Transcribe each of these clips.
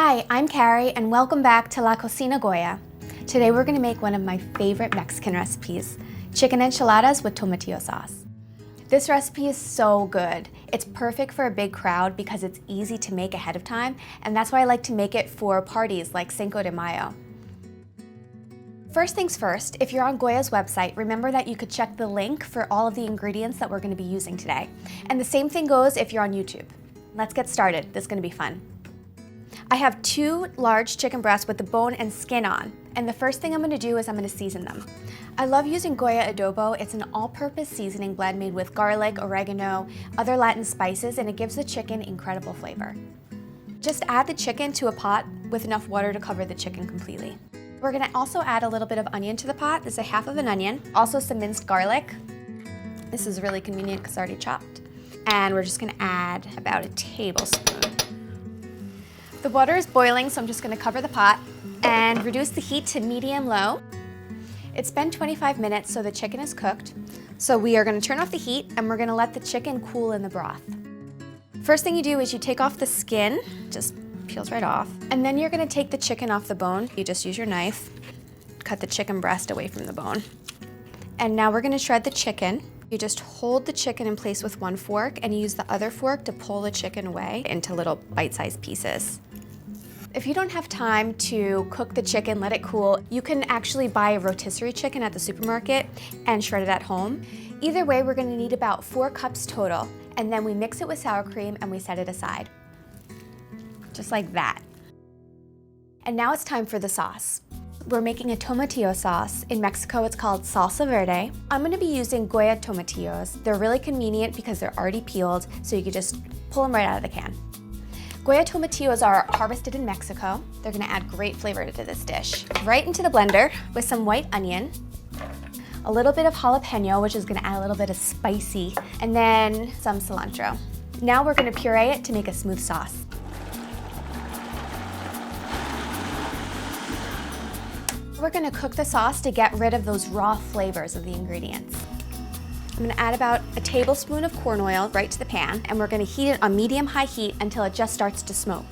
Hi, I'm Carrie and welcome back to La Cocina Goya. Today we're gonna make one of my favorite Mexican recipes, chicken enchiladas with tomatillo sauce. This recipe is so good. It's perfect for a big crowd because it's easy to make ahead of time, and that's why I like to make it for parties like Cinco de Mayo. First things first, if you're on Goya's website, remember that you could check the link for all of the ingredients that we're gonna be using today. And the same thing goes if you're on YouTube. Let's get started, this is gonna be fun. I have 2 large chicken breasts with the bone and skin on, and the first thing I'm gonna do is I'm gonna season them. I love using Goya adobo. It's an all-purpose seasoning blend made with garlic, oregano, other Latin spices, and it gives the chicken incredible flavor. Just add the chicken to a pot with enough water to cover the chicken completely. We're gonna also add a little bit of onion to the pot. This is a half of an onion, also some minced garlic. This is really convenient because it's already chopped. And we're just gonna add about a tablespoon. The water is boiling, so I'm just gonna cover the pot and reduce the heat to medium-low. It's been 25 minutes, so the chicken is cooked. So we are gonna turn off the heat and we're gonna let the chicken cool in the broth. First thing you do is you take off the skin, just peels right off. And then you're gonna take the chicken off the bone. You just use your knife, cut the chicken breast away from the bone. And now we're gonna shred the chicken. You just hold the chicken in place with one fork and you use the other fork to pull the chicken away into little bite-sized pieces. If you don't have time to cook the chicken, let it cool, you can actually buy a rotisserie chicken at the supermarket and shred it at home. Either way, we're gonna need about 4 cups total, and then we mix it with sour cream and we set it aside. Just like that. And now it's time for the sauce. We're making a tomatillo sauce. In Mexico, it's called salsa verde. I'm gonna be using Goya tomatillos. They're really convenient because they're already peeled, so you can just pull them right out of the can. Goya tomatillos are harvested in Mexico. They're gonna add great flavor to this dish. Right into the blender with some white onion, a little bit of jalapeno, which is gonna add a little bit of spicy, and then some cilantro. Now we're gonna puree it to make a smooth sauce. We're gonna cook the sauce to get rid of those raw flavors of the ingredients. I'm gonna add about a tablespoon of corn oil right to the pan, and we're gonna heat it on medium-high heat until it just starts to smoke.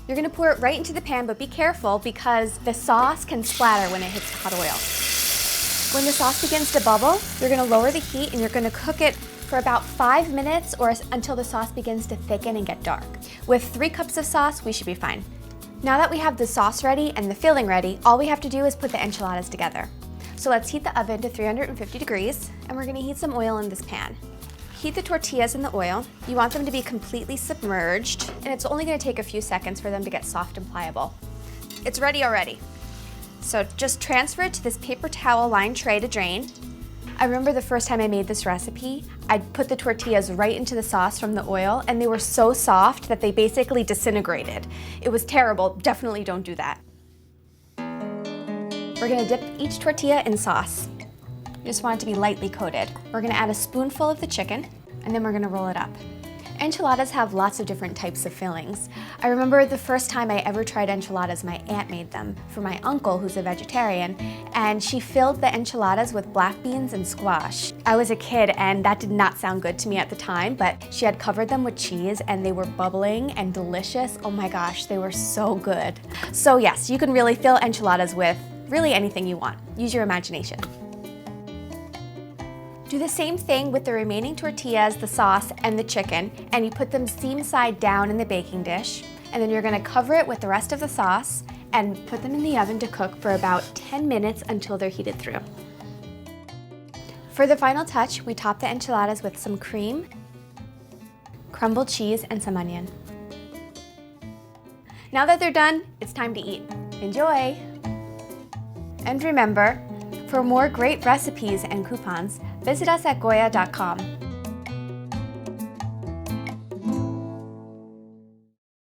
You're gonna pour it right into the pan, but be careful because the sauce can splatter when it hits hot oil. When the sauce begins to bubble, you're gonna lower the heat and you're gonna cook it for about 5 minutes or until the sauce begins to thicken and get dark. With 3 cups of sauce, we should be fine. Now that we have the sauce ready and the filling ready, all we have to do is put the enchiladas together. So let's heat the oven to 350 degrees, and we're gonna heat some oil in this pan. Heat the tortillas in the oil. You want them to be completely submerged, and it's only gonna take a few seconds for them to get soft and pliable. It's ready already. So just transfer it to this paper towel lined tray to drain. I remember the first time I made this recipe, I put the tortillas right into the sauce from the oil, and they were so soft that they basically disintegrated. It was terrible, definitely don't do that. We're gonna dip each tortilla in sauce. You just want it to be lightly coated. We're gonna add a spoonful of the chicken, and then we're gonna roll it up. Enchiladas have lots of different types of fillings. I remember the first time I ever tried enchiladas, my aunt made them for my uncle who's a vegetarian, and she filled the enchiladas with black beans and squash. I was a kid and that did not sound good to me at the time, but she had covered them with cheese and they were bubbling and delicious. Oh my gosh, they were so good. So yes, you can really fill enchiladas with really anything you want. Use your imagination. Do the same thing with the remaining tortillas, the sauce, and the chicken, and you put them seam side down in the baking dish, and then you're gonna cover it with the rest of the sauce and put them in the oven to cook for about 10 minutes until they're heated through. For the final touch, we top the enchiladas with some cream, crumbled cheese, and some onion. Now that they're done, it's time to eat. Enjoy! And remember, for more great recipes and coupons, visit us at goya.com.